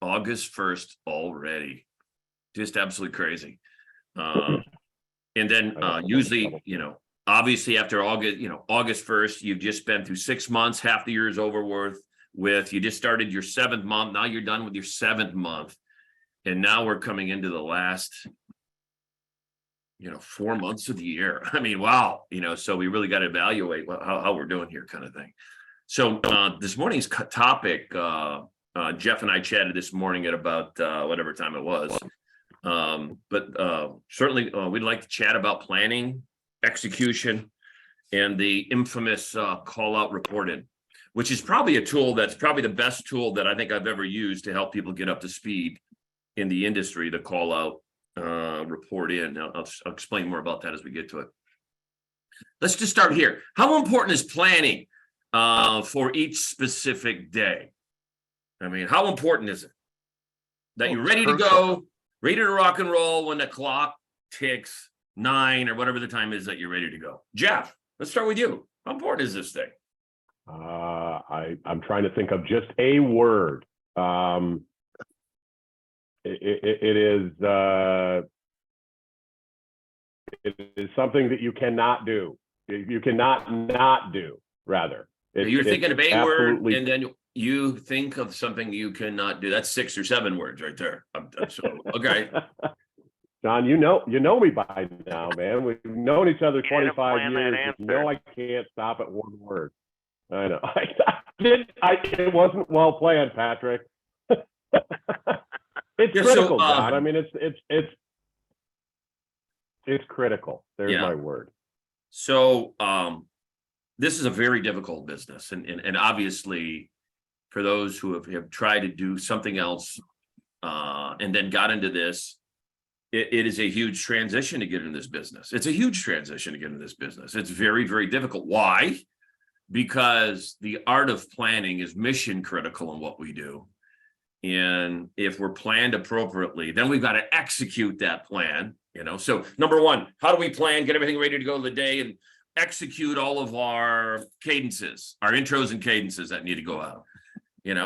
August 1st already. Just absolutely crazy. And then usually, obviously after August 1st, you've just been through 6 months, half the year is over with, you just started your 7th month. Now you're done with your 7th month. And now we're coming into the last, 4 months of the year. I mean, wow. So we really got to evaluate how we're doing here kind of thing. So this morning's topic, Jeff and I chatted this morning at about whatever time it was. But certainly we'd like to chat about planning, execution, and the infamous call out reporting, which is probably a tool that's probably the best tool that I think I've ever used to help people get up to speed in the industry, the call out report in. I'll explain more about that as we get to it. Let's just start here. How important is planning for each specific day? I mean, how important is it that you're ready to go, ready to rock and roll when the clock ticks 9 or whatever the time is that you're ready to go? Jeff, let's start with you. How important is this thing? I'm trying to think of just a word. It is something that you cannot do. You cannot not do, rather. You're thinking of a word, and then you think of something you cannot do. That's 6 or 7 words right there. So, okay. John, you know me by now, man. We've known each other 25 years. You know I can't stop at one word. I know. It wasn't well planned, Patrick. It's critical, John. I mean, it's critical. There's my word. So this is a very difficult business, and obviously, for those who have tried to do something else and then got into this, it is a huge transition to get into this business. It's a huge transition to get into this business. It's very, very difficult. Why? Because the art of planning is mission critical in what we do. And if we're planned appropriately, then we've got to execute that plan. So number one, how do we plan, get everything ready to go the day, and execute all of our cadences, our intros and cadences that need to go out?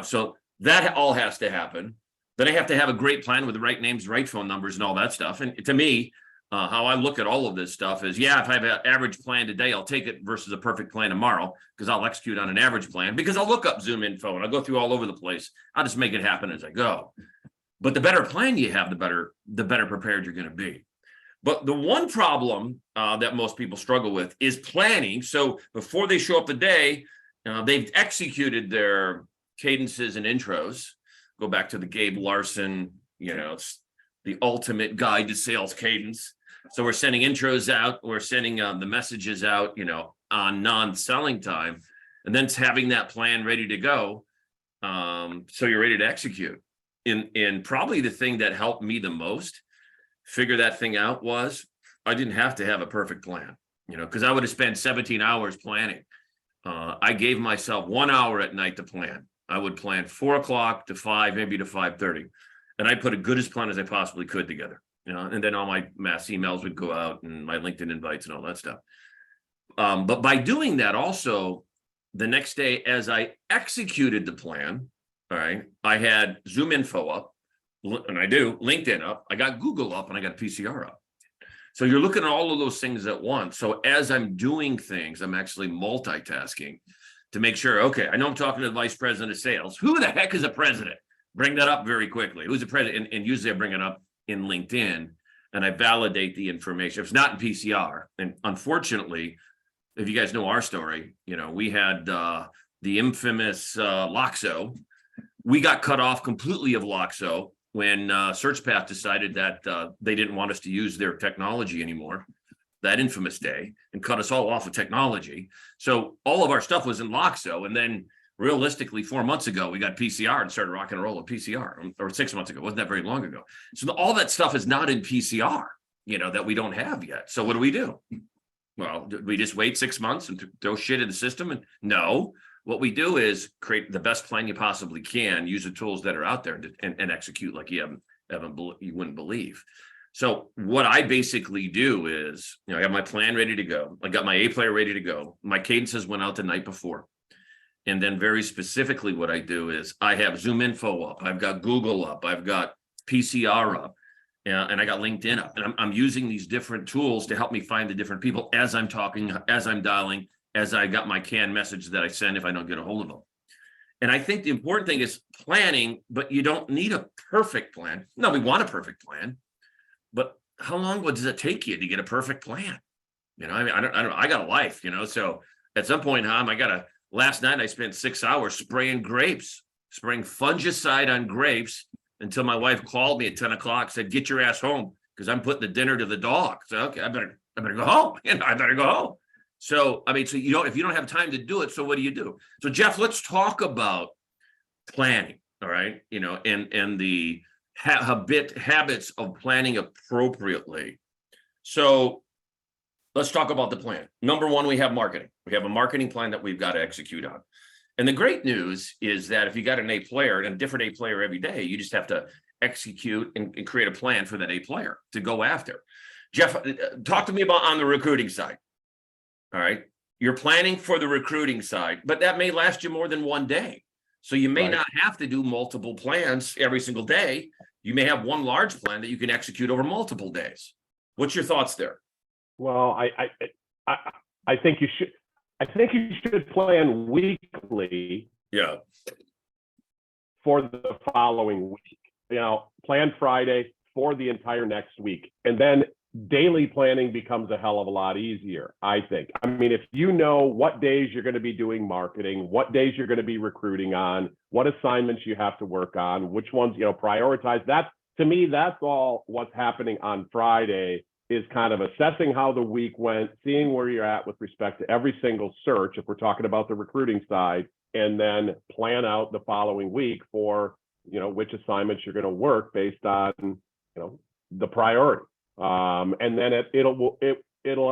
So that all has to happen. Then I have to have a great plan with the right names, right phone numbers, and all that stuff. And to me, how I look at all of this stuff is, if I have an average plan today, I'll take it versus a perfect plan tomorrow, because I'll execute on an average plan, because I'll look up Zoom info and I'll go through all over the place. I'll just make it happen as I go. But the better plan you have, the better prepared you're going to be. But the one problem that most people struggle with is planning. So before they show up the day, they've executed their cadences and intros. Go back to the Gabe Larson, it's the ultimate guide to sales cadence. So we're sending intros out, we're sending the messages out, on non-selling time, and then having that plan ready to go. So you're ready to execute. And probably the thing that helped me the most figure that thing out was I didn't have to have a perfect plan, because I would have spent 17 hours planning. I gave myself 1 hour at night to plan. I would plan 4 o'clock to 5, maybe to 5:30. And I put a good as plan as I possibly could together, and then all my mass emails would go out and my LinkedIn invites and all that stuff. But by doing that also, the next day, as I executed the plan, all right, I had Zoom info up, and I do LinkedIn up, I got Google up, and I got PCR up. So you're looking at all of those things at once. So as I'm doing things, I'm actually multitasking to make sure, okay, I know I'm talking to the vice president of sales. Who the heck is a president? Bring that up very quickly. Who's the president? And usually I bring it up in LinkedIn and I validate the information. If it's not in PCR, and unfortunately, if you guys know our story, we had the infamous Loxo. We got cut off completely of Loxo when SearchPath decided that they didn't want us to use their technology anymore, that infamous day, and cut us all off of technology. So all of our stuff was in Loxo, and then realistically 4 months ago we got PCR and started rocking and roll with PCR, or 6 months ago. Wasn't that very long ago? So all that stuff is not in PCR, that we don't have yet. So what do? Well, we just wait 6 months and throw shit in the system? And no, what we do is create the best plan you possibly can, use the tools that are out there, and execute like you wouldn't believe. So what I basically do is, I got my plan ready to go. I got my A player ready to go. My cadences went out the night before. And then very specifically what I do is I have Zoom Info up, I've got Google up, I've got PCR up, and I got LinkedIn up. And I'm using these different tools to help me find the different people as I'm talking, as I'm dialing, as I got my canned message that I send if I don't get a hold of them. And I think the important thing is planning, but you don't need a perfect plan. No, we want a perfect plan, but how long does it take you to get a perfect plan? You know, I mean, I don't, I got a life, you know, so at some point in time, last night I spent 6 hours spraying fungicide on grapes until my wife called me at 10 o'clock, said, get your ass home because I'm putting the dinner to the dog. So, okay, I better go home. You know, I better go home. So, I mean, so if you don't have time to do it, so what do? So Jeff, let's talk about planning. All right. You know, and the habits of planning appropriately. So let's talk about the plan. Number one, we have marketing. We have a marketing plan that we've got to execute on. And the great news is that if you got an A player and a different A player every day, you just have to execute and create a plan for that A player to go after. Jeff, talk to me about on the recruiting side. All right. You're planning for the recruiting side, but that may last you more than one day. So you may not have to do multiple plans every single day. You may have one large plan that you can execute over multiple days. What's your thoughts there? Well, I think you should. I think you should plan weekly. Yeah. For the following week, you know, plan Friday for the entire next week, and then daily planning becomes a hell of a lot easier, I think. I mean, if you know what days you're going to be doing marketing, what days you're going to be recruiting on, what assignments you have to work on, which ones, you know, prioritize. That, to me, that's all what's happening on Friday, is kind of assessing how the week went, seeing where you're at with respect to every single search, if we're talking about the recruiting side, and then plan out the following week for, you know, which assignments you're going to work based on, you know, the priority. And then it'll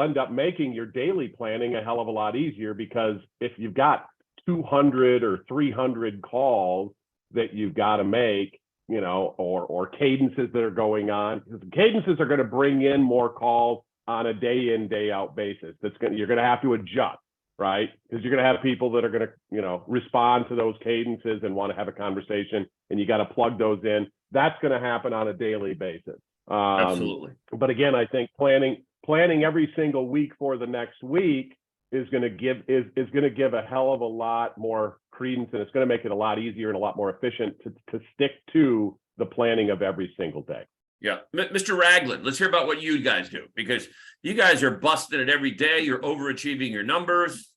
end up making your daily planning a hell of a lot easier, because if you've got 200 or 300 calls that you've got to make, you know, or cadences that are going on, because cadences are going to bring in more calls on a day in, day out basis. You're going to have to adjust, right? Because you're going to have people that are going to, you know, respond to those cadences and want to have a conversation, and you got to plug those in. That's going to happen on a daily basis. Absolutely. But again, I think planning every single week for the next week is going to give a hell of a lot more credence, and it's going to make it a lot easier and a lot more efficient to stick to the planning of every single day. Yeah. Mr. Ragland, let's hear about what you guys do, because you guys are busting it every day. You're overachieving your numbers,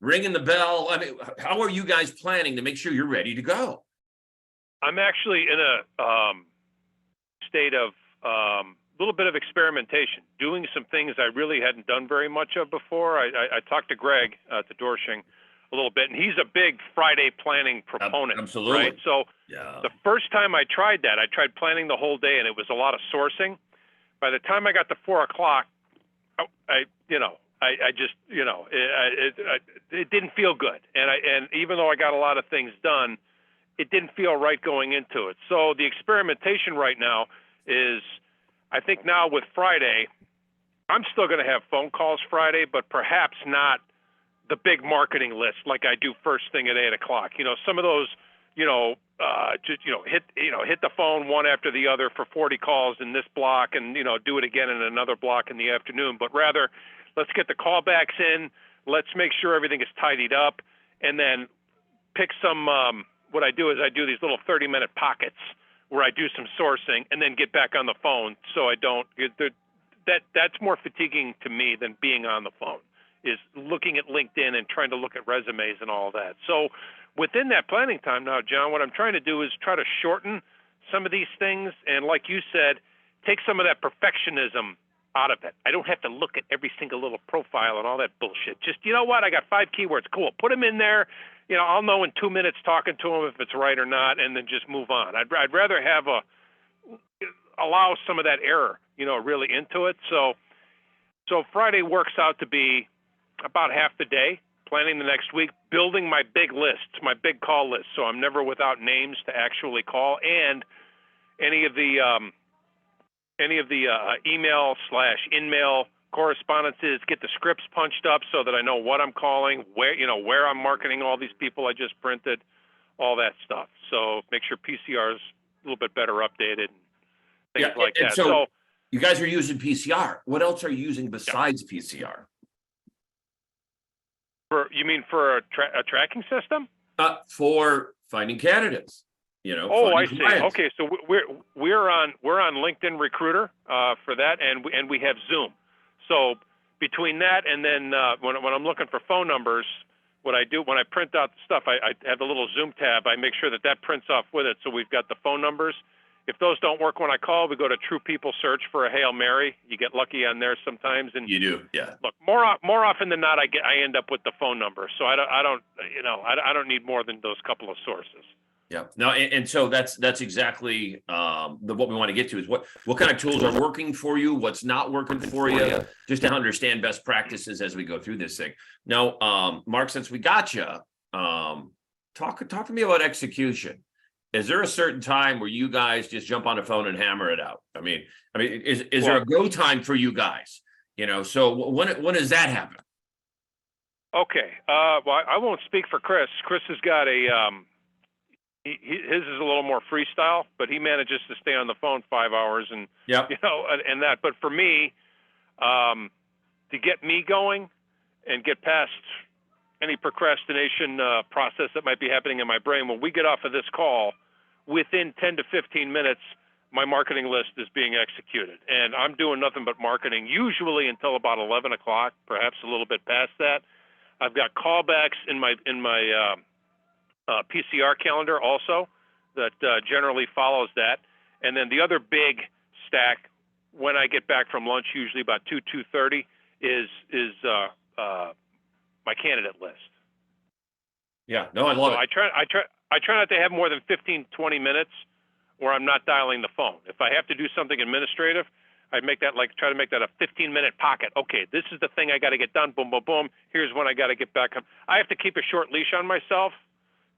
ringing the bell. I mean, how are you guys planning to make sure you're ready to go? I'm actually in a state of little bit of experimentation, doing some things I really hadn't done very much of before. I talked to Greg to Dorshing a little bit, and he's a big Friday planning proponent. Absolutely. Right? So yeah. The first time I tried that, I tried planning the whole day, and it was a lot of sourcing. By the time I got to 4 o'clock, I just, you know, it didn't feel good. And even though I got a lot of things done, it didn't feel right going into it. So the experimentation right now is, I think now with Friday, I'm still going to have phone calls Friday, but perhaps not the big marketing list like I do first thing at 8 o'clock. You know, some of those, hit the phone one after the other for 40 calls in this block, and, you know, do it again in another block in the afternoon. But rather, let's get the callbacks in. Let's make sure everything is tidied up, and then pick some. What I do is I do these little 30-minute pockets where I do some sourcing and then get back on the phone, so I don't. That's more fatiguing to me than being on the phone, is looking at LinkedIn and trying to look at resumes and all that. So within that planning time now, John, what I'm trying to do is try to shorten some of these things, and like you said, take some of that perfectionism out of it. I don't have to look at every single little profile and all that bullshit. Just, you know what, I got 5 keywords. Cool. Put them in there. You know, I'll know in 2 minutes talking to them if it's right or not, and then just move on. I'd rather have allow some of that error, you know, really into it. So Friday works out to be about half the day, planning the next week, building my big lists, my big call list, so I'm never without names to actually call, and any of the email/in-mail correspondence is, get the scripts punched up so that I know what I'm calling, where I'm marketing all these people I just printed, all that stuff. So make sure PCR is a little bit better updated, things like and that. so you guys are using PCR. What else are you using besides PCR? You mean for a tracking system? For finding candidates. Oh, I finding see. clients. Okay, so we're on LinkedIn Recruiter for that, and we have Zoom. So between that and then when I'm looking for phone numbers, what I do when I print out the stuff, I have the little Zoom tab. I make sure that prints off with it, so we've got the phone numbers. If those don't work when I call, we go to True People Search for a Hail Mary. You get lucky on there sometimes, and You do, yeah. look, more often than not, I end up with the phone number. So I don't need more than those couple of sources. Yeah. No, and so that's exactly what we want to get to is what kind of tools are working for you, what's not working for you, just to understand best practices as we go through this thing. Now, Mark, since we got you, talk to me about execution. Is there a certain time where you guys just jump on the phone and hammer it out? I mean, is there a go time for you guys? So when does that happen? Okay. Well, I won't speak for Chris. Chris has got his is a little more freestyle, but he manages to stay on the phone 5 hours and and that. But for me, to get me going and get past any procrastination process that might be happening in my brain, when we get off of this call, within 10 to 15 minutes, my marketing list is being executed, and I'm doing nothing but marketing usually until about 11 o'clock, perhaps a little bit past that. I've got callbacks in my PCR calendar also that generally follows that. And then the other big stack when I get back from lunch, usually about 2:30, is my candidate list. Yeah, no, I love it. I try not to have more than 15, 20 minutes where I'm not dialing the phone. If I have to do something administrative, I try to make that a 15-minute pocket. Okay, this is the thing I got to get done. Boom, boom, boom. Here's when I got to get back. I have to keep a short leash on myself,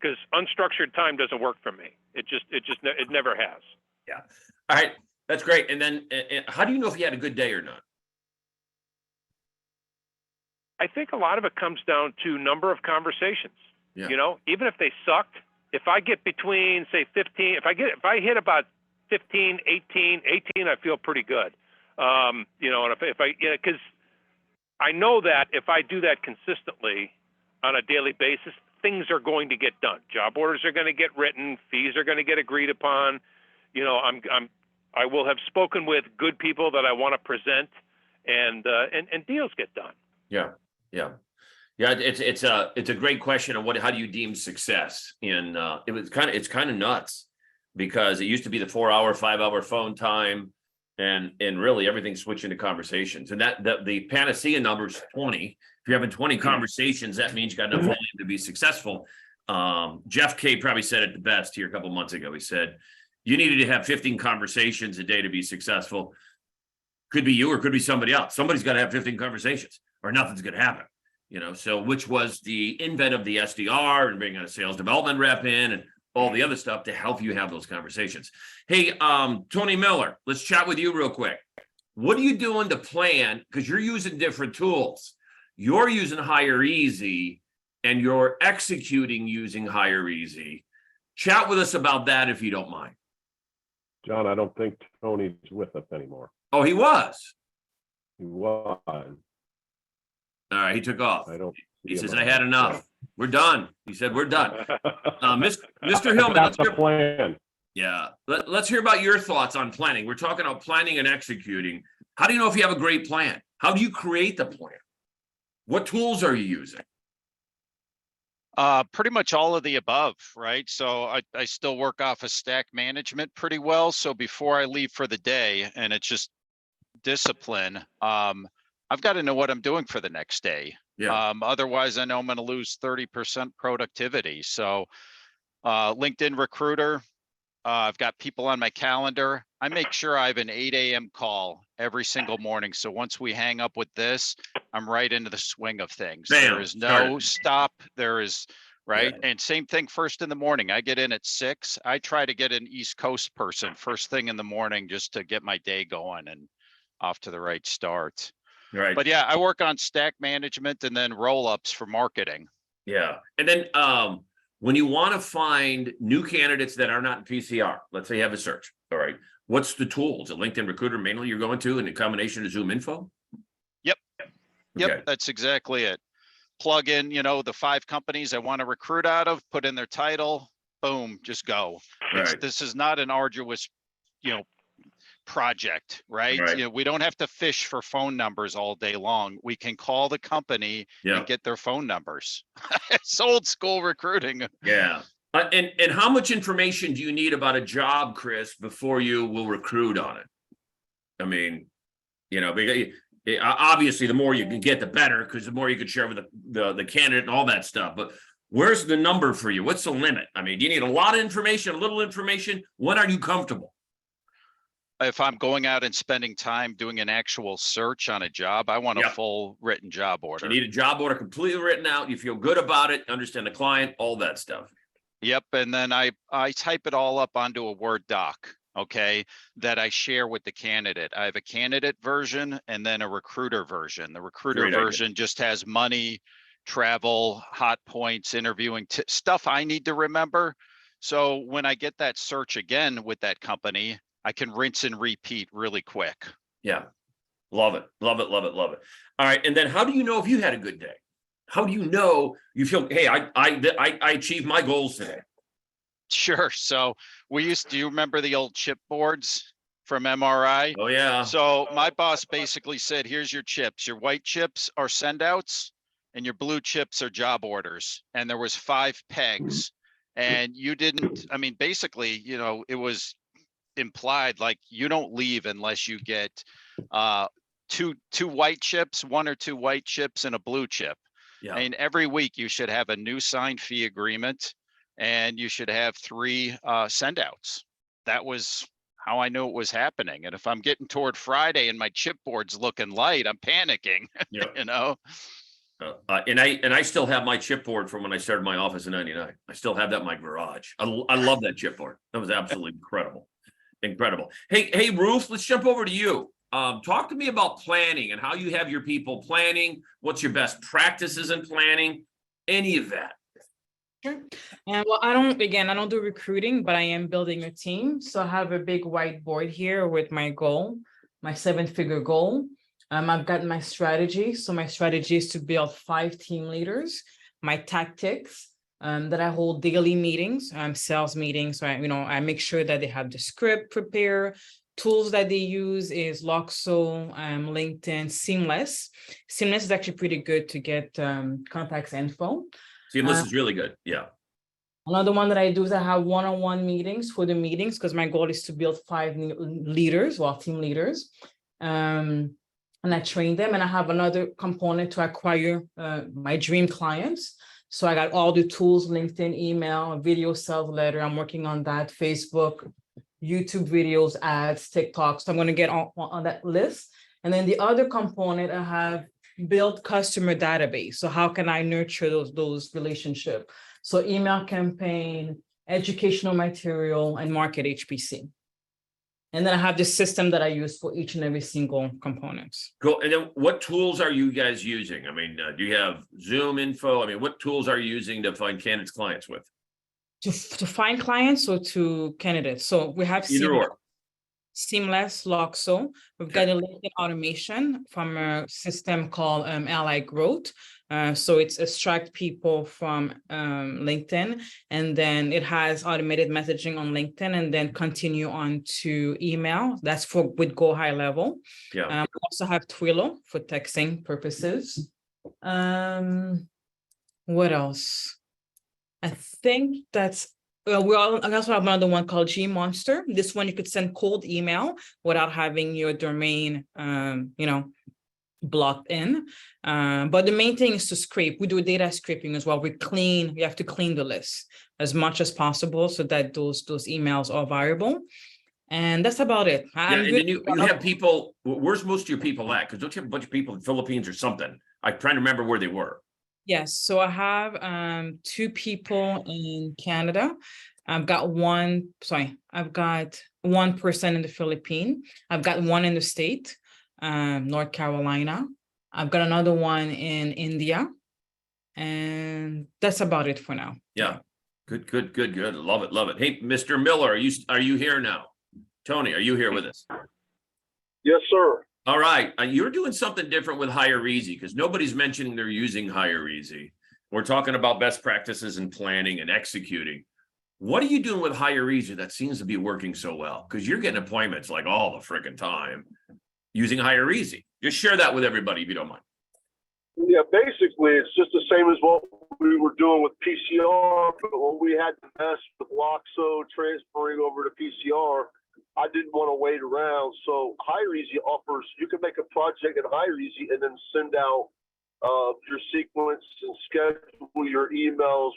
because unstructured time doesn't work for me. It never has. Yeah. All right. That's great. And then how do you know if you had a good day or not? I think a lot of it comes down to number of conversations. Yeah. Even if they sucked, if I get between, say, 15, if I hit about 15, 18, I feel pretty good. And because I know that if I do that consistently on a daily basis, things are going to get done. Job orders are going to get written. Fees are going to get agreed upon. I will have spoken with good people that I want to present, and deals get done. Yeah. It's a great question of how do you deem success? And it's kind of nuts, because it used to be the 4-hour, 5-hour phone time, and really everything's switching to conversations. And that the panacea number is 20. If you're having 20 conversations, that means you got enough volume to be successful. Jeff K probably said it the best here a couple of months ago. He said, you needed to have 15 conversations a day to be successful. Could be you or could be somebody else. Somebody's got to have 15 conversations or nothing's going to happen. So which was the invent of the SDR and bringing a sales development rep in and all the other stuff to help you have those conversations. Hey, Tony Miller, let's chat with you real quick. What are you doing to plan? Because you're using different tools. You're using Hire Easy and you're executing using Hire Easy. Chat with us about that if you don't mind. John, I don't think Tony's with us anymore. Oh, he was. He was. All right, he took off. He says, I had enough. Yeah. We're done. He said, we're done. Mr. Hillman, that's the plan. Yeah. Let's hear about your thoughts on planning. We're talking about planning and executing. How do you know if you have a great plan? How do you create the plan? What tools are you using? Pretty much all of the above, right? So I still work off of stack management pretty well. So before I leave for the day, and it's just discipline, I've got to know what I'm doing for the next day. Yeah. Otherwise, I know I'm going to lose 30% productivity. So LinkedIn Recruiter, I've got people on my calendar. I make sure I have an 8 a.m. call every single morning. So once we hang up with this, I'm right into the swing of things. Bam, there is no stop. There is, right? Yeah. And same thing first in the morning. I get in at 6. I try to get an East Coast person first thing in the morning just to get my day going and off to the right start. Right. But yeah, I work on stack management and then roll-ups for marketing. Yeah. And then when you want to find new candidates that are not in PCR, let's say you have a search. All right. What's the tools? A LinkedIn Recruiter mainly you're going to, and a combination of Zoom Info? Yep. Okay. Yep, that's exactly it. Plug in, the 5 companies I want to recruit out of, put in their title, boom, just go. Right. This is not an arduous, project, right? Right. We don't have to fish for phone numbers all day long. We can call the company Yeah. and get their phone numbers. It's old school recruiting. Yeah. And how much information do you need about a job, Chris, before you will recruit on it? I mean, because obviously the more you can get, the better, because the more you can share with the candidate and all that stuff. But where's the number for you? What's the limit? I mean, do you need a lot of information, a little information? When are you comfortable? If I'm going out and spending time doing an actual search on a job, I want a Yep. full written job You order. need a job order completely written out. You feel good about it, understand the client, all that stuff. Yep, and then I type it all up onto a Word doc, okay, that I share with the candidate. I have a candidate version and then a recruiter version. The recruiter Great idea. version just has money, travel, hot points, interviewing, stuff I need to remember. So when I get that search again with that company, I can rinse and repeat really quick. Yeah. Love it. Love it. Love it. Love it. All right. And then how do you know if you had a good day? How do you know you feel, hey, I achieved my goals today? Sure. So do you remember the old chipboards from MRI? Oh, yeah. So my boss basically said, here's your chips. Your white chips are send outs and your blue chips are job orders. And there was 5 pegs. And you didn't, basically, it was implied like you don't leave unless you get two white chips, 1 or 2 white chips and a blue chip. Yeah. And every week you should have a new signed fee agreement and you should have 3 send outs. That was how I knew it was happening. And if I'm getting toward Friday and my chipboard's looking light, I'm panicking. Yep. And I still have my chipboard from when I started my office in '99. I still have that in my garage. I love that chipboard. That was absolutely incredible. Incredible. Hey, Ruth, let's jump over to you. Talk to me about planning and how you have your people planning. What's your best practices in planning? Any of that? Sure. And well, I don't do recruiting, but I am building a team. So I have a big whiteboard here with my goal, my 7-figure goal. I've got my strategy. So my strategy is to build 5 team leaders, my tactics, that I hold daily meetings, sales meetings. So I make sure that they have the script prepared. Tools that they use is Loxo, LinkedIn, Seamless. Seamless is actually pretty good to get contacts info. Seamless is really good. Yeah. Another one that I do is I have one-on-one meetings for the meetings because my goal is to build 5 new leaders, team leaders. And I train them, and I have another component to acquire my dream clients. So I got all the tools, LinkedIn, email, video sales letter. I'm working on that, Facebook, YouTube videos, ads, TikTok. So I'm going to get on that list. And then the other component, I have built customer database. So how can I nurture those relationships? So email campaign, educational material, and market HPC. And then I have the system that I use for each and every single components. Cool. And then what tools are you guys using? Do you have Zoom info? What tools are you using to find candidates clients with? To find clients or to candidates? So we have Either or. Seamless, Loxo. We've got a LinkedIn automation from a system called Ally Growth. So it's extract people from LinkedIn, and then it has automated messaging on LinkedIn, and then continue on to email. That's with Go High Level. Yeah. We also have Twilio for texting purposes. What else? I think that's I also have another one called Gmonster. This one you could send cold email without having your domain, blocked in. But the main thing is to scrape. We do data scraping as well. We have to clean the list as much as possible so that those emails are viable. And that's about it. And then you have people, where's most of your people at? Because don't you have a bunch of people in the Philippines or something? I'm trying to remember where they were. Yes, so I have 2 people in Canada. I've got one person in the Philippines. I've got one in the state, North Carolina, I've got another one in India. And that's about it for now. Yeah. Good, good, good, good. Love it, love it. Hey, Mr. Miller, are you here now? Tony, are you here with us? Yes, sir. All right, you're doing something different with Hire Easy because nobody's mentioning they're using Hire Easy. We're talking about best practices in planning and executing. What are you doing with Hire Easy that seems to be working so well? Because you're getting appointments like all the freaking time using Hire Easy. Just share that with everybody if you don't mind. Yeah, basically, it's just the same as what we were doing with PCR, but when we had to mess with Loxo transferring over to PCR, I didn't want to wait around. So Hire Easy offers, you can make a project in Hire Easy and then send out your sequence and schedule your emails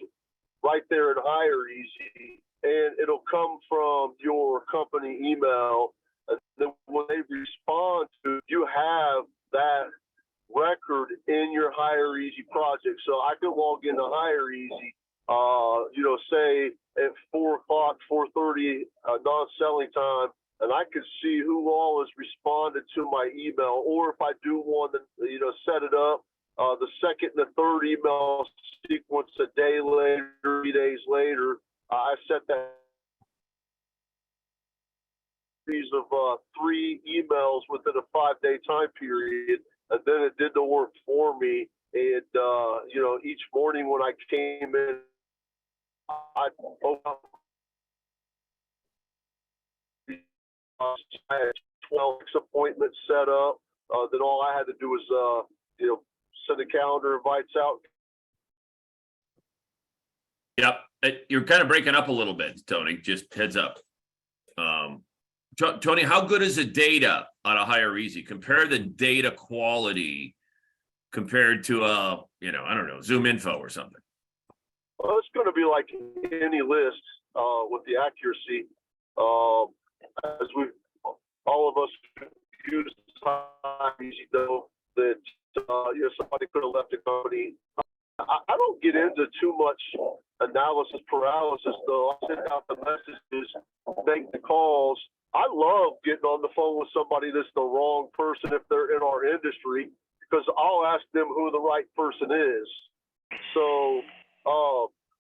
right there in Hire Easy, and it'll come from your company email. And then when they respond to, you have that record in your Hire Easy project. So I could log into Hire Easy, say at 4 o'clock, 4:30 non-selling time, and I could see who all has responded to my email. Or if I do want to, set it up, the second and the third email sequence a day later, 3 days later, I set that of 3 emails within a 5-day time period. And then it did the work for me. And, each morning when I came in, I had 12 appointments set up. Then all I had to do was, send a calendar invites out. Yep, you're kind of breaking up a little bit, Tony, just heads up. Tony, how good is the data on a Hire Easy? Compare the data quality compared to I don't know, Zoom Info or something. Well, it's going to be like any list with the accuracy. As all of us use Hire Easy know that somebody could have left a company. I don't get into too much analysis paralysis, though. I send out the messages, make the calls. I love getting on the phone with somebody that's the wrong person if they're in our industry, because I'll ask them who the right person is. So,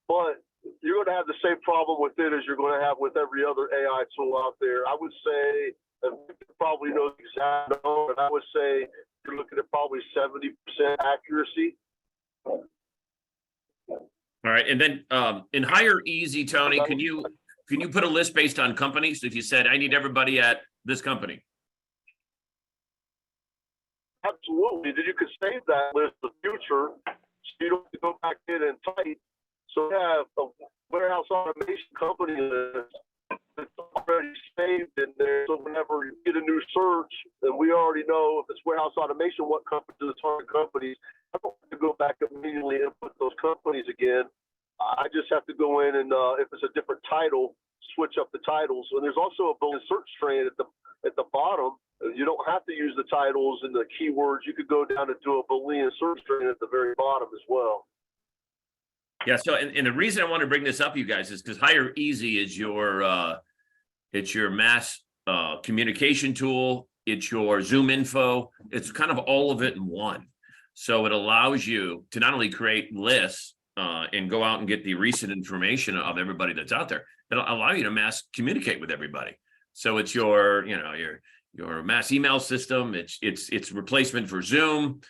but you're going to have the same problem with it as you're going to have with every other AI tool out there. I would say, and probably knows exactly, but I would say you're looking at probably 70% accuracy. All right, and then in Hire Easy, Tony, can you put a list based on companies? If you said, I need everybody at this company. Absolutely. Then you could save that list in the future, so you don't have to go back in and type. So we have a warehouse automation company that's already saved in there. So whenever you get a new search, and we already know if it's warehouse automation, what companies are the target companies. I don't have to go back and manually input those companies again. I just have to go in and if it's a different title, switch up the titles. And there's also a Boolean search string at the bottom. You don't have to use the titles and the keywords. You could go down and do a Boolean search string at the very bottom as well. Yeah. So, and the reason I want to bring this up, you guys, is because Hire Easy is it's your mass communication tool. It's your Zoom Info. It's kind of all of it in one. So it allows you to not only create lists and go out and get the recent information of everybody that's out there, it'll allow you to mass communicate with everybody. So it's your mass email system. It's replacement for Zoom.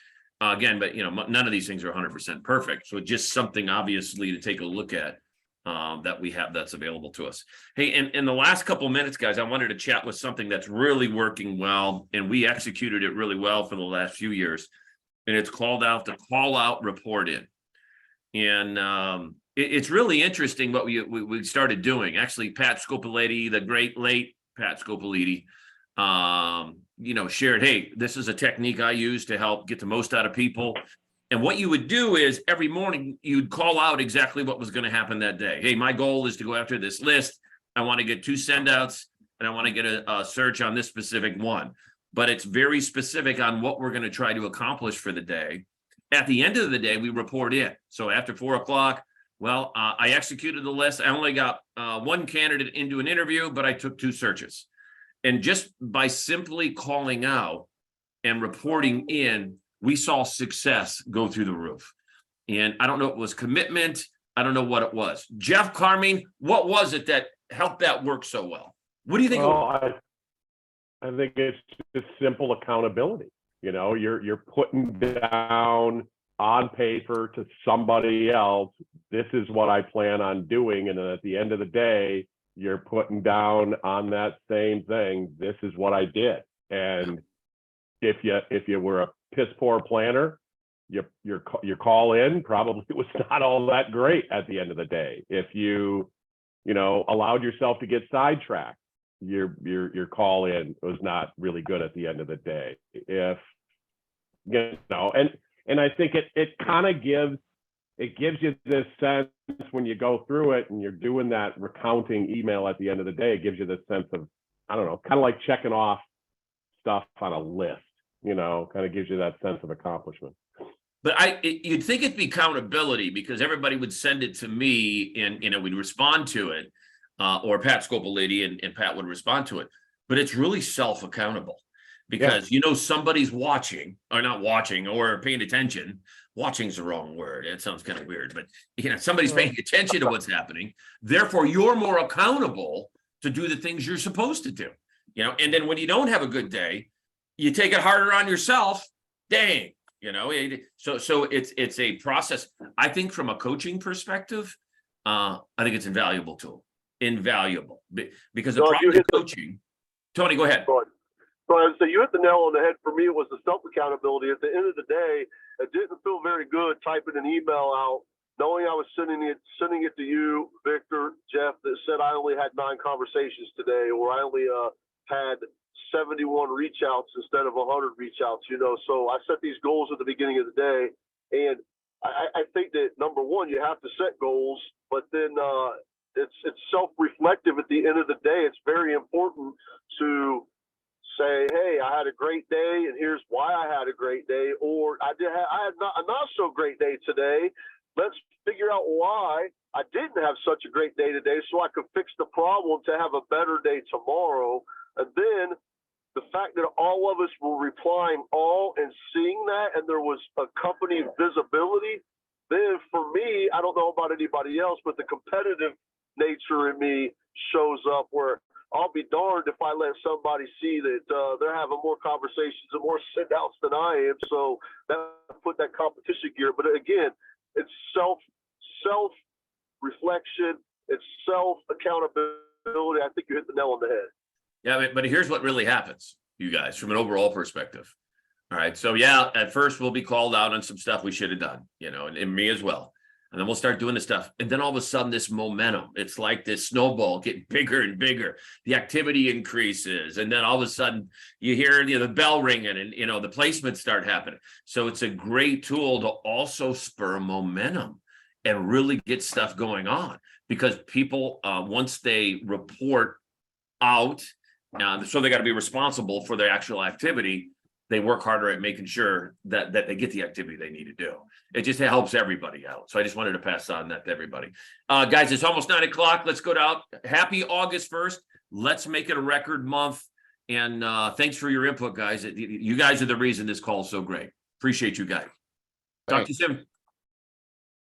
Again, but none of these things are 100% perfect. So just something obviously to take a look at that we have that's available to us. Hey, in the last couple of minutes, guys, I wanted to chat with something that's really working well, and we executed it really well for the last few years. And it's called out the call out report in. And it's really interesting what we started doing. Actually, Pat Scopoliti, the great late Pat Scopoliti, shared, hey, this is a technique I use to help get the most out of people. And what you would do is every morning you'd call out exactly what was going to happen that day. Hey, my goal is to go after this list. I want to get 2 sendouts and I want to get a search on this specific one. But it's very specific on what we're going to try to accomplish for the day. At the end of the day, we report in. So after 4 o'clock, well, I executed the list. I only got 1 candidate into an interview, but I took 2 searches. And just by simply calling out and reporting in, we saw success go through the roof. And I don't know if it was commitment. I don't know what it was. Jeff Carmine, what was it that helped that work so well? What do you think? Well, I think it's just simple accountability. You know, you're putting down on paper to somebody else, this is what I plan on doing. And then at the end of the day, you're putting down on that same thing, this is what I did. And if you were a piss poor planner, your call in probably was not all that great at the end of the day. If you allowed yourself to get sidetracked, your call in was not really good at the end of the day. If and I think it kind of gives you this sense when you go through it and you're doing that recounting email at the end of the day, it gives you this sense of, I don't know, kind of like checking off stuff on a list, kind of gives you that sense of accomplishment. But you'd think it'd be accountability because everybody would send it to me and we'd respond to it, or Pat Scopolidi and Pat would respond to it. But it's really self-accountable because somebody's watching or not watching or paying attention. Watching's the wrong word. It sounds kind of weird, but somebody's paying attention to what's happening. Therefore, you're more accountable to do the things you're supposed to do. And then when you don't have a good day, you take it harder on yourself. Dang. So it's a process. I think from a coaching perspective, I think it's invaluable because the problem with coaching. Tony, go ahead. So you hit the nail on the head. For me, it was the self-accountability. At the end of the day, it didn't feel very good typing an email out, knowing I was sending it to you, Victor, Jeff, that said I only had 9 conversations today, or I only had 71 reach outs instead of 100 reach outs, So I set these goals at the beginning of the day. And I think that number one, you have to set goals, but then it's self-reflective at the end of the day. It's very important to say, hey, I had a great day and here's why I had a great day. Or I had a not so great day today. Let's figure out why I didn't have such a great day today so I could fix the problem to have a better day tomorrow. And then the fact that all of us were replying all and seeing that, and there was accompanying visibility, then for me, I don't know about anybody else, but the competitive nature in me shows up where I'll be darned if I let somebody see that they're having more conversations and more send outs than I am. So that put that competition gear. But again, it's self reflection, it's self accountability. I think you hit the nail on the head. Yeah, but here's what really happens, you guys, from an overall perspective. All right. So yeah, at first we'll be called out on some stuff we should have done, and me as well. And then we'll start doing the stuff. And then all of a sudden this momentum, it's like this snowball getting bigger and bigger. The activity increases. And then all of a sudden you hear the bell ringing and the placements start happening. So it's a great tool to also spur momentum and really get stuff going on because people, once they report out, so they got to be responsible for their actual activity. They work harder at making sure that they get the activity they need to do. It just helps everybody out. So I just wanted to pass on that to everybody. Guys, it's almost 9 o'clock. Let's go down. Happy August 1st. Let's make it a record month. And thanks for your input, guys. You guys are the reason this call is so great. Appreciate you guys. Talk to you soon.